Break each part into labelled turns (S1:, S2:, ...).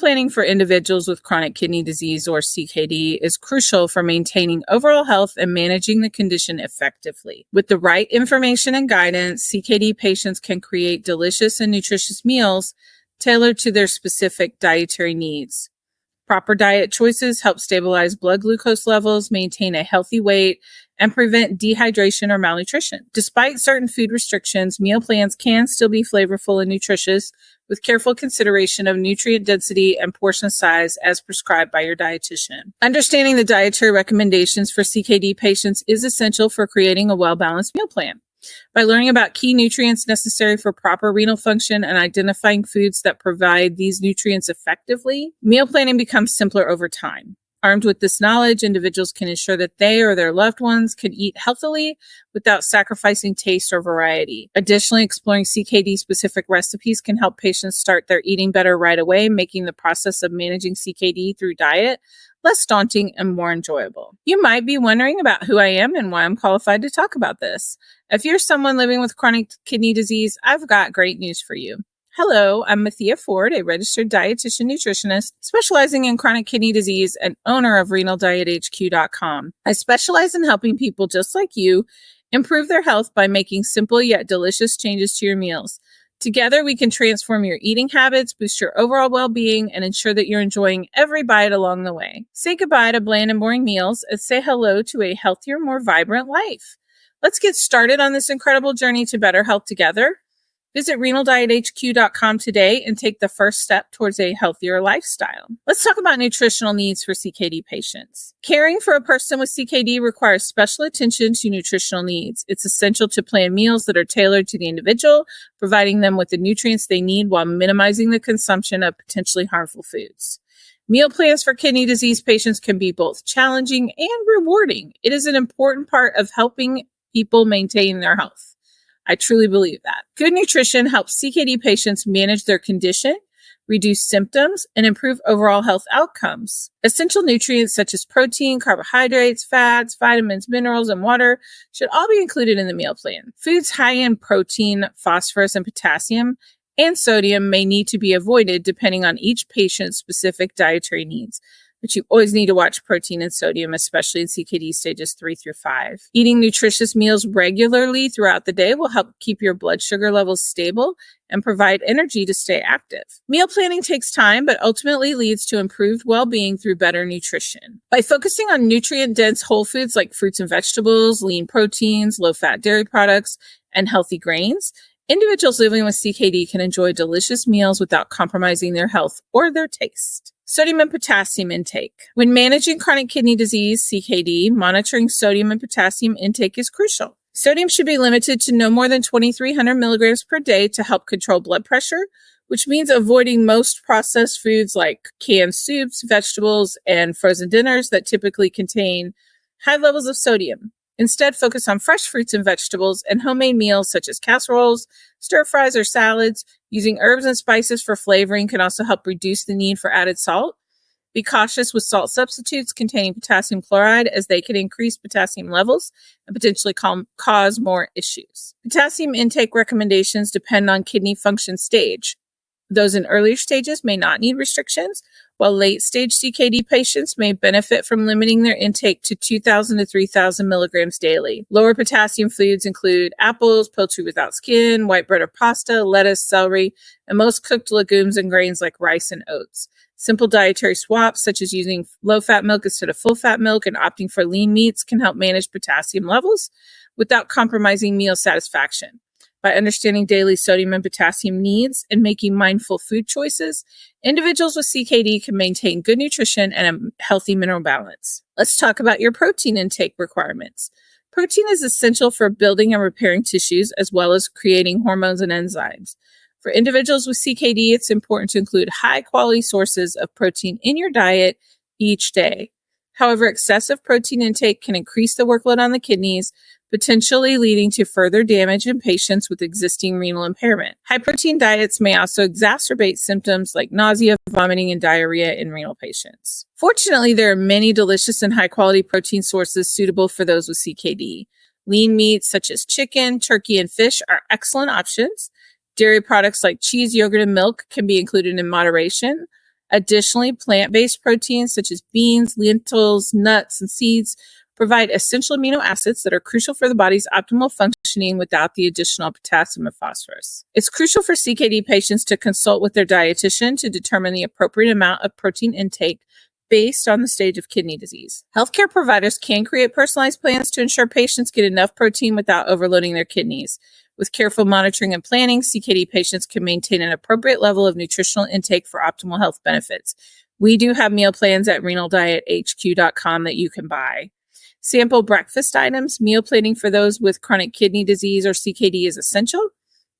S1: planning for individuals with chronic kidney disease or CKD is crucial for maintaining overall health and managing the condition effectively. With the right information and guidance, CKD patients can create delicious and nutritious meals tailored to their specific dietary needs. Proper diet choices help stabilize blood glucose levels, maintain a healthy weight, and prevent dehydration or malnutrition. Despite certain food restrictions, meal plans can still be flavorful and nutritious with careful consideration of nutrient density and portion size as prescribed by your dietitian. Understanding the dietary recommendations for CKD patients is essential for creating a well-balanced meal plan. By learning about key nutrients necessary for proper renal function and identifying foods that provide these nutrients effectively, meal planning becomes simpler over time. Armed with this knowledge, individuals can ensure that they or their loved ones can eat healthily without sacrificing taste or variety. Additionally, exploring CKD-specific recipes can help patients start their eating better right away, making the process of managing CKD through diet less daunting and more enjoyable. You might be wondering about who I am and why I'm qualified to talk about this. If you're someone living with chronic kidney disease, I've got great news for you. Hello, I'm Mathea Ford, a registered dietitian nutritionist specializing in chronic kidney disease and owner of RenalDietHQ.com. I specialize in helping people just like you improve their health by making simple yet delicious changes to your meals. Together, we can transform your eating habits, boost your overall well-being, and ensure that you're enjoying every bite along the way. Say goodbye to bland and boring meals and say hello to a healthier, more vibrant life. Let's get started on this incredible journey to better health together. Visit RenalDietHQ.com today and take the first step towards a healthier lifestyle. Let's talk about nutritional needs for CKD patients. Caring for a person with CKD requires special attention to nutritional needs. It's essential to plan meals that are tailored to the individual, providing them with the nutrients they need while minimizing the consumption of potentially harmful foods. Meal plans for kidney disease patients can be both challenging and rewarding. It is an important part of helping people maintain their health. I truly believe that. Good nutrition helps CKD patients manage their condition, reduce symptoms, and improve overall health outcomes. Essential nutrients such as protein, carbohydrates, fats, vitamins, minerals, and water should all be included in the meal plan. Foods high in protein, phosphorus, and potassium and sodium may need to be avoided depending on each patient's specific dietary needs. But you always need to watch protein and sodium, especially in CKD stages 3 through 5. Eating nutritious meals regularly throughout the day will help keep your blood sugar levels stable and provide energy to stay active. Meal planning takes time, but ultimately leads to improved well-being through better nutrition. By focusing on nutrient-dense whole foods like fruits and vegetables, lean proteins, low-fat dairy products, and healthy grains, individuals living with CKD can enjoy delicious meals without compromising their health or their taste. Sodium and potassium intake. When managing chronic kidney disease, CKD, monitoring sodium and potassium intake is crucial. Sodium should be limited to no more than 2,300 milligrams per day to help control blood pressure, which means avoiding most processed foods like canned soups, vegetables, and frozen dinners that typically contain high levels of sodium. Instead, focus on fresh fruits and vegetables and homemade meals such as casseroles, stir fries, or salads. Using herbs and spices for flavoring can also help reduce the need for added salt. Be cautious with salt substitutes containing potassium chloride as they can increase potassium levels and potentially cause more issues. Potassium intake recommendations depend on kidney function stage. Those in earlier stages may not need restrictions, while late-stage CKD patients may benefit from limiting their intake to 2,000 to 3,000 milligrams daily. Lower potassium foods include apples, poultry without skin, white bread or pasta, lettuce, celery, and most cooked legumes and grains like rice and oats. Simple dietary swaps, such as using low-fat milk instead of full-fat milk and opting for lean meats, can help manage potassium levels without compromising meal satisfaction. By understanding daily sodium and potassium needs and making mindful food choices, individuals with CKD can maintain good nutrition and a healthy mineral balance. Let's talk about your protein intake requirements. Protein is essential for building and repairing tissues as well as creating hormones and enzymes. For individuals with CKD, it's important to include high-quality sources of protein in your diet each day. However, excessive protein intake can increase the workload on the kidneys, potentially leading to further damage in patients with existing renal impairment. High-protein diets may also exacerbate symptoms like nausea, vomiting, and diarrhea in renal patients. Fortunately, there are many delicious and high-quality protein sources suitable for those with CKD. Lean meats such as chicken, turkey, and fish are excellent options. Dairy products like cheese, yogurt, and milk can be included in moderation, Additionally, plant-based proteins such as beans, lentils, nuts, and seeds provide essential amino acids that are crucial for the body's optimal functioning without the additional potassium and phosphorus. It's crucial for CKD patients to consult with their dietitian to determine the appropriate amount of protein intake based on the stage of kidney disease. Healthcare providers can create personalized plans to ensure patients get enough protein without overloading their kidneys. With careful monitoring and planning, CKD patients can maintain an appropriate level of nutritional intake for optimal health benefits. We do have meal plans at renaldiethq.com that you can buy. Sample breakfast items. Meal planning for those with chronic kidney disease or CKD is essential,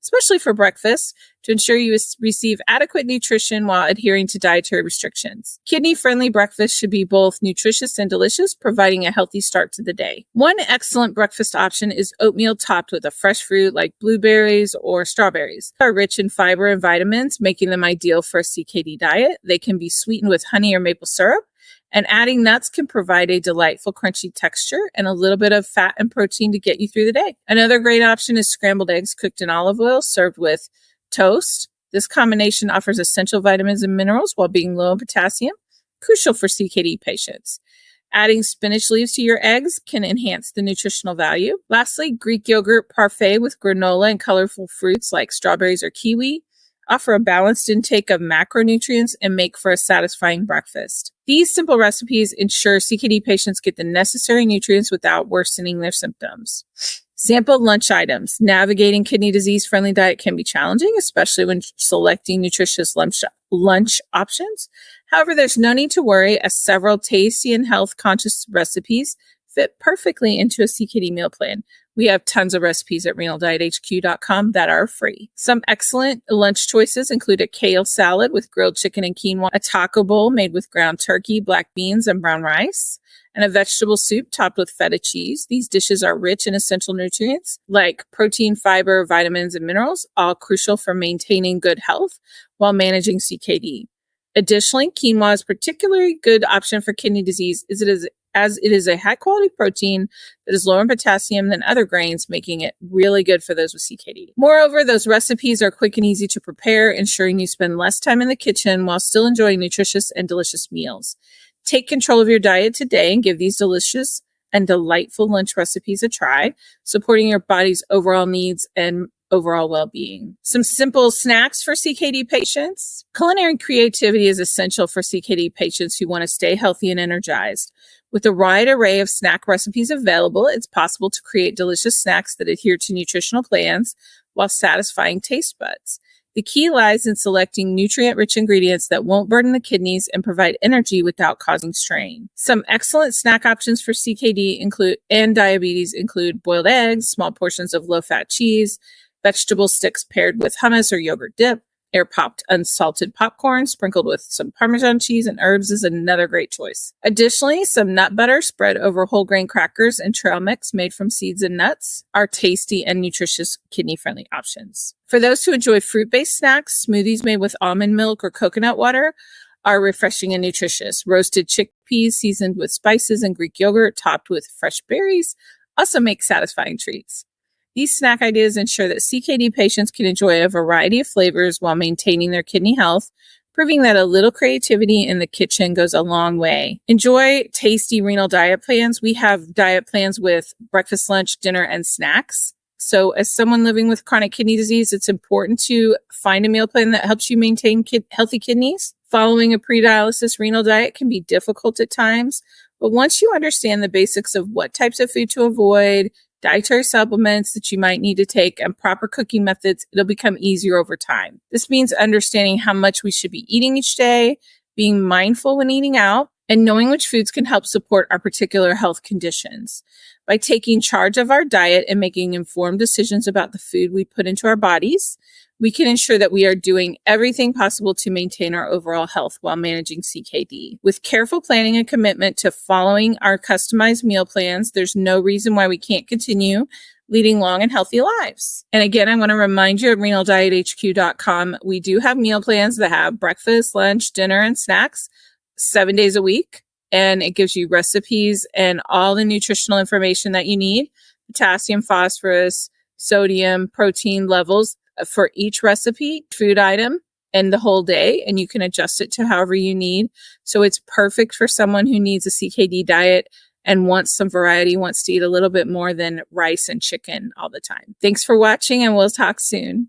S1: especially for breakfast, to ensure you receive adequate nutrition while adhering to dietary restrictions. Kidney-friendly breakfast should be both nutritious and delicious, providing a healthy start to the day. One excellent breakfast option is oatmeal topped with a fresh fruit like blueberries or strawberries. They are rich in fiber and vitamins, making them ideal for a CKD diet. They can be sweetened with honey or maple syrup, and adding nuts can provide a delightful crunchy texture and a little bit of fat and protein to get you through the day. Another great option is scrambled eggs cooked in olive oil, served with toast. This combination offers essential vitamins and minerals while being low in potassium, crucial for CKD patients. Adding spinach leaves to your eggs can enhance the nutritional value. Lastly, Greek yogurt parfait with granola and colorful fruits like strawberries or kiwi offer a balanced intake of macronutrients and make for a satisfying breakfast. These simple recipes ensure CKD patients get the necessary nutrients without worsening their symptoms. Sample lunch items. Navigating kidney disease-friendly diet can be challenging, especially when selecting nutritious lunch options. However, there's no need to worry, as several tasty and health-conscious recipes fit perfectly into a CKD meal plan. We have tons of recipes at renaldiethq.com that are free. Some excellent lunch choices include a kale salad with grilled chicken and quinoa, a taco bowl made with ground turkey, black beans, and brown rice, and a vegetable soup topped with feta cheese. These dishes are rich in essential nutrients like protein, fiber, vitamins, and minerals, all crucial for maintaining good health while managing CKD. Additionally, quinoa is a particularly good option for kidney disease as it is a high-quality protein that is lower in potassium than other grains, making it really good for those with CKD. Moreover, those recipes are quick and easy to prepare, ensuring you spend less time in the kitchen while still enjoying nutritious and delicious meals. Take control of your diet today and give these delicious and delightful lunch recipes a try, supporting your body's overall needs and overall well-being. Some simple snacks for CKD patients. Culinary creativity is essential for CKD patients who want to stay healthy and energized. With a wide array of snack recipes available, it's possible to create delicious snacks that adhere to nutritional plans while satisfying taste buds. The key lies in selecting nutrient-rich ingredients that won't burden the kidneys and provide energy without causing strain. Some excellent snack options for CKD and diabetes include boiled eggs, small portions of low-fat cheese, vegetable sticks paired with hummus or yogurt dip, air-popped unsalted popcorn sprinkled with some Parmesan cheese and herbs is another great choice. Additionally, some nut butter spread over whole grain crackers and trail mix made from seeds and nuts are tasty and nutritious kidney-friendly options. For those who enjoy fruit-based snacks, smoothies made with almond milk or coconut water are refreshing and nutritious. Roasted chickpeas seasoned with spices and Greek yogurt topped with fresh berries also make satisfying treats. These snack ideas ensure that CKD patients can enjoy a variety of flavors while maintaining their kidney health, proving that a little creativity in the kitchen goes a long way. Enjoy tasty renal diet plans. We have diet plans with breakfast, lunch, dinner, and snacks. So as someone living with chronic kidney disease, it's important to find a meal plan that helps you maintain healthy kidneys. Following a pre-dialysis renal diet can be difficult at times, but once you understand the basics of what types of food to avoid, dietary supplements that you might need to take, and proper cooking methods, it'll become easier over time. This means understanding how much we should be eating each day, being mindful when eating out, and knowing which foods can help support our particular health conditions. By taking charge of our diet and making informed decisions about the food we put into our bodies, we can ensure that we are doing everything possible to maintain our overall health while managing CKD. With careful planning and commitment to following our customized meal plans, there's no reason why we can't continue leading long and healthy lives. And again, I want to remind you at renaldiethq.com, we do have meal plans that have breakfast, lunch, dinner, and snacks 7 days a week. And it gives you recipes and all the nutritional information that you need, potassium, phosphorus, sodium, protein levels for each recipe, food item, and the whole day, and you can adjust it to however you need. So it's perfect for someone who needs a CKD diet and wants some variety, wants to eat a little bit more than rice and chicken all the time. Thanks for watching, and we'll talk soon.